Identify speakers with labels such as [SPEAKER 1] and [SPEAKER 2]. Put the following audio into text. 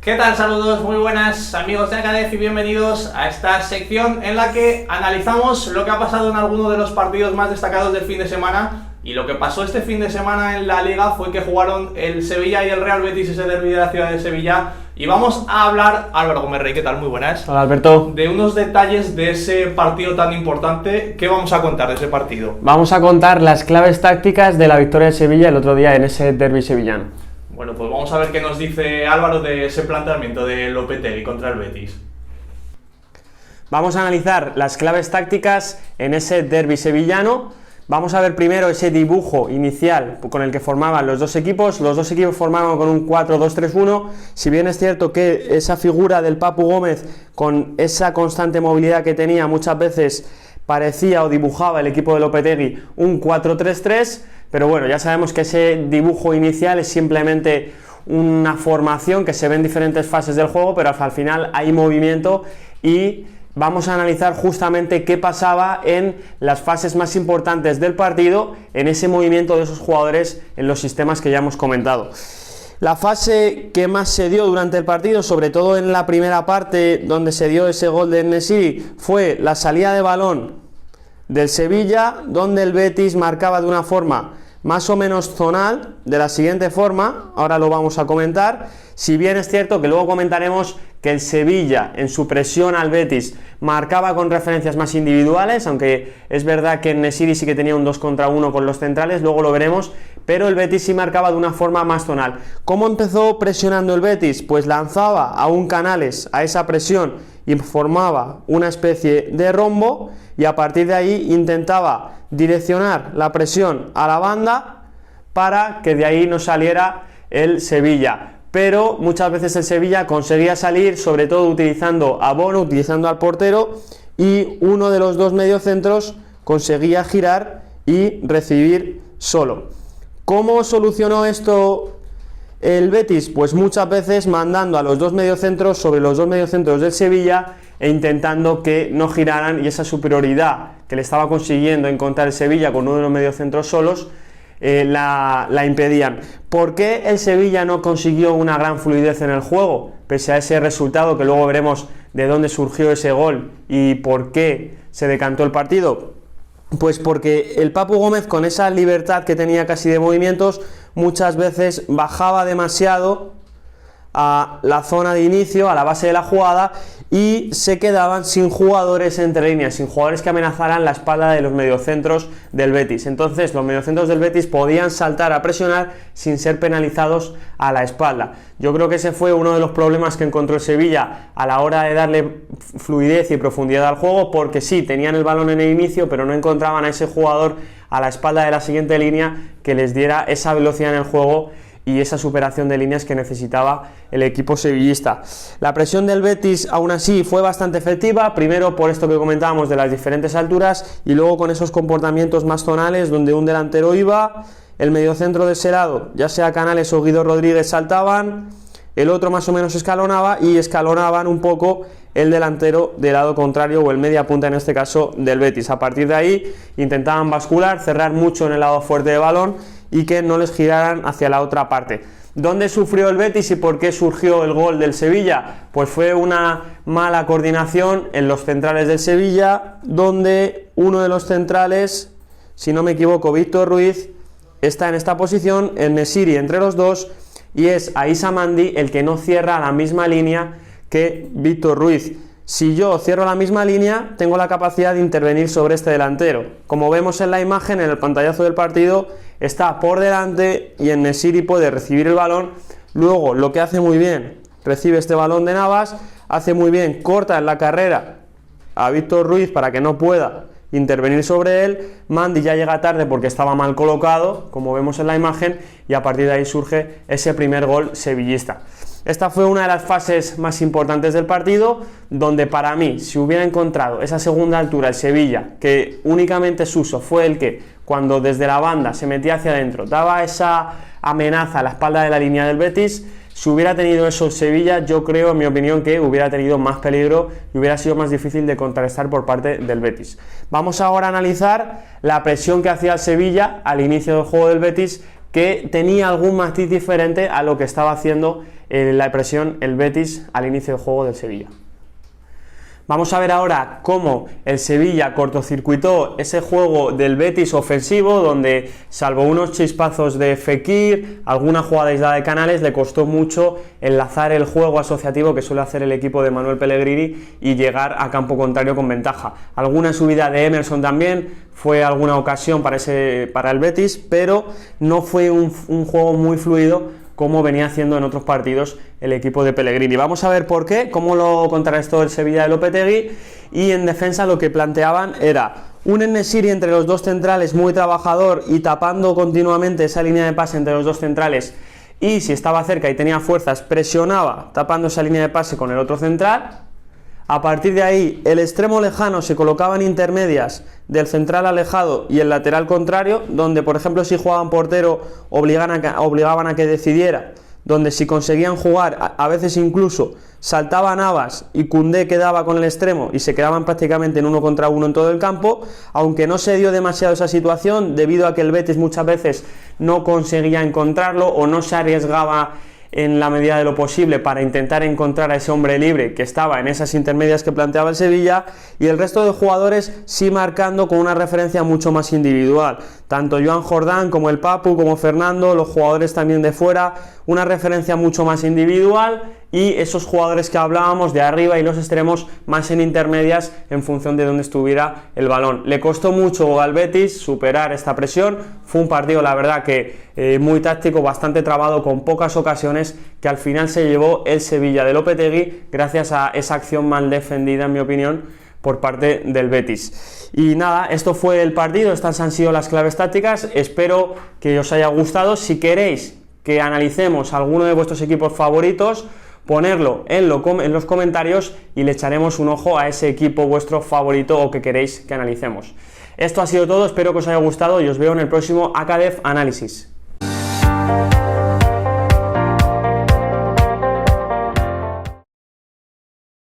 [SPEAKER 1] ¿Qué tal? Saludos, muy buenas amigos de Acadef y bienvenidos a esta sección en la que analizamos lo que ha pasado en alguno de los partidos más destacados del fin de semana. Y lo que pasó este fin de semana en la Liga fue que jugaron el Sevilla y el Real Betis, ese derbi de la ciudad de Sevilla. Y vamos a hablar, Álvaro Gómez Rey, ¿qué tal? Muy buenas.
[SPEAKER 2] Hola, Alberto.
[SPEAKER 1] De unos detalles de ese partido tan importante. ¿Qué vamos a contar de ese partido?
[SPEAKER 2] Vamos a contar las claves tácticas de la victoria de Sevilla el otro día en ese derbi sevillano.
[SPEAKER 1] Bueno, pues vamos a ver qué nos dice Álvaro de ese planteamiento de Lopetegui contra el Betis.
[SPEAKER 2] Vamos a analizar las claves tácticas en ese derbi sevillano. Vamos a ver primero ese dibujo inicial con el que formaban los dos equipos. Los dos equipos formaban con un 4-2-3-1. Si bien es cierto que esa figura del Papu Gómez, con esa constante movilidad que tenía, muchas veces parecía o dibujaba el equipo de Lopetegui un 4-3-3, pero bueno, ya sabemos que ese dibujo inicial es simplemente una formación que se ve en diferentes fases del juego, pero al final hay movimiento y vamos a analizar justamente qué pasaba en las fases más importantes del partido, en ese movimiento de esos jugadores en los sistemas que ya hemos comentado. La fase que más se dio durante el partido, sobre todo en la primera parte donde se dio ese gol de En-Nesyri, fue la salida de balón del Sevilla, donde el Betis marcaba de una forma más o menos zonal, de la siguiente forma, ahora lo vamos a comentar. Si bien es cierto que luego comentaremos que el Sevilla en su presión al Betis marcaba con referencias más individuales, aunque es verdad que En-Nesyri sí que tenía un 2 contra 1 con los centrales, luego lo veremos, pero el Betis sí marcaba de una forma más zonal. ¿Cómo empezó presionando el Betis? Pues lanzaba a un Canales a esa presión y formaba una especie de rombo, y a partir de ahí intentaba direccionar la presión a la banda para que de ahí no saliera el Sevilla. Pero muchas veces el Sevilla conseguía salir, sobre todo utilizando a Bono, utilizando al portero, y uno de los dos mediocentros conseguía girar y recibir solo. ¿Cómo solucionó esto el Betis? Pues muchas veces mandando a los dos mediocentros sobre los dos mediocentros del Sevilla e intentando que no giraran, y esa superioridad que le estaba consiguiendo encontrar el Sevilla con uno de los mediocentros solos la impedían. ¿Por qué el Sevilla no consiguió una gran fluidez en el juego? Pese a ese resultado, que luego veremos de dónde surgió ese gol y por qué se decantó el partido. Pues porque el Papu Gómez, con esa libertad que tenía casi de movimientos, muchas veces bajaba demasiado a la zona de inicio, a la base de la jugada, y se quedaban sin jugadores entre líneas, sin jugadores que amenazaran la espalda de los mediocentros del Betis. Entonces los mediocentros del Betis podían saltar a presionar sin ser penalizados a la espalda. Yo creo que ese fue uno de los problemas que encontró el Sevilla a la hora de darle fluidez y profundidad al juego, porque sí, tenían el balón en el inicio, pero no encontraban a ese jugador a la espalda de la siguiente línea que les diera esa velocidad en el juego y esa superación de líneas que necesitaba el equipo sevillista. La presión del Betis aún así fue bastante efectiva, primero por esto que comentábamos de las diferentes alturas, y luego con esos comportamientos más zonales donde un delantero iba, el mediocentro de ese lado, ya sea Canales o Guido Rodríguez, saltaban, el otro más o menos escalonaba, y escalonaban un poco el delantero del lado contrario, o el media punta en este caso del Betis. A partir de ahí intentaban bascular, cerrar mucho en el lado fuerte de balón y que no les giraran hacia la otra parte. ¿Dónde sufrió el Betis y por qué surgió el gol del Sevilla? Pues fue una mala coordinación en los centrales del Sevilla, donde uno de los centrales, si no me equivoco, Víctor Ruiz, está en esta posición, En-Nesyri entre los dos, y es Aissa Mandi el que no cierra la misma línea que Víctor Ruiz. Si yo cierro la misma línea, tengo la capacidad de intervenir sobre este delantero. Como vemos en la imagen, en el pantallazo del partido, está por delante y En-Nesyri puede recibir el balón. Luego, lo que hace muy bien, recibe este balón de Navas, hace muy bien, corta en la carrera a Víctor Ruiz para que no pueda intervenir sobre él. Mandi ya llega tarde porque estaba mal colocado, como vemos en la imagen, y a partir de ahí surge ese primer gol sevillista. Esta fue una de las fases más importantes del partido, donde para mí, si hubiera encontrado esa segunda altura el Sevilla, que únicamente Suso fue el que, cuando desde la banda se metía hacia adentro, daba esa amenaza a la espalda de la línea del Betis, si hubiera tenido eso el Sevilla, yo creo, en mi opinión, que hubiera tenido más peligro y hubiera sido más difícil de contrarrestar por parte del Betis. Vamos ahora a analizar la presión que hacía el Sevilla al inicio del juego del Betis que tenía algún matiz diferente a lo que estaba haciendo la presión el Betis al inicio del juego del Sevilla. Vamos a ver ahora cómo el Sevilla cortocircuitó ese juego del Betis ofensivo, donde salvo unos chispazos de Fekir, alguna jugada aislada de Canales, le costó mucho enlazar el juego asociativo que suele hacer el equipo de Manuel Pellegrini y llegar a campo contrario con ventaja. Alguna subida de Emerson también fue alguna ocasión para el Betis, pero no fue un juego muy fluido como venía haciendo en otros partidos el equipo de Pellegrini. Vamos a ver por qué, cómo lo contrarrestó el Sevilla de Lopetegui, y en defensa lo que planteaban era un En-Nesyri entre los dos centrales muy trabajador y tapando continuamente esa línea de pase entre los dos centrales, y si estaba cerca y tenía fuerzas presionaba tapando esa línea de pase con el otro central. A partir de ahí, el extremo lejano se colocaba en intermedias del central alejado y el lateral contrario, donde por ejemplo si jugaban portero obligaban a que decidiera, donde si conseguían jugar, a veces incluso saltaba Navas y Koundé quedaba con el extremo y se quedaban prácticamente en 1 contra 1 en todo el campo, aunque no se dio demasiado esa situación debido a que el Betis muchas veces no conseguía encontrarlo o no se arriesgaba en la medida de lo posible para intentar encontrar a ese hombre libre que estaba en esas intermedias que planteaba el Sevilla, y el resto de jugadores sí marcando con una referencia mucho más individual, tanto Joan Jordán como el Papu, como Fernando, los jugadores también de fuera, una referencia mucho más individual, y esos jugadores que hablábamos de arriba y los extremos más en intermedias en función de dónde estuviera el balón. Le costó mucho al Betis superar esta presión, fue un partido la verdad que muy táctico, bastante trabado, con pocas ocasiones que al final se llevó el Sevilla de Lopetegui gracias a esa acción mal defendida, en mi opinión, por parte del Betis. Y nada, esto fue el partido, estas han sido las claves tácticas, espero que os haya gustado. Si queréis que analicemos alguno de vuestros equipos favoritos, ponerlo en los comentarios y le echaremos un ojo a ese equipo vuestro favorito o que queréis que analicemos. Esto ha sido todo, espero que os haya gustado y os veo en el próximo Acadef Análisis.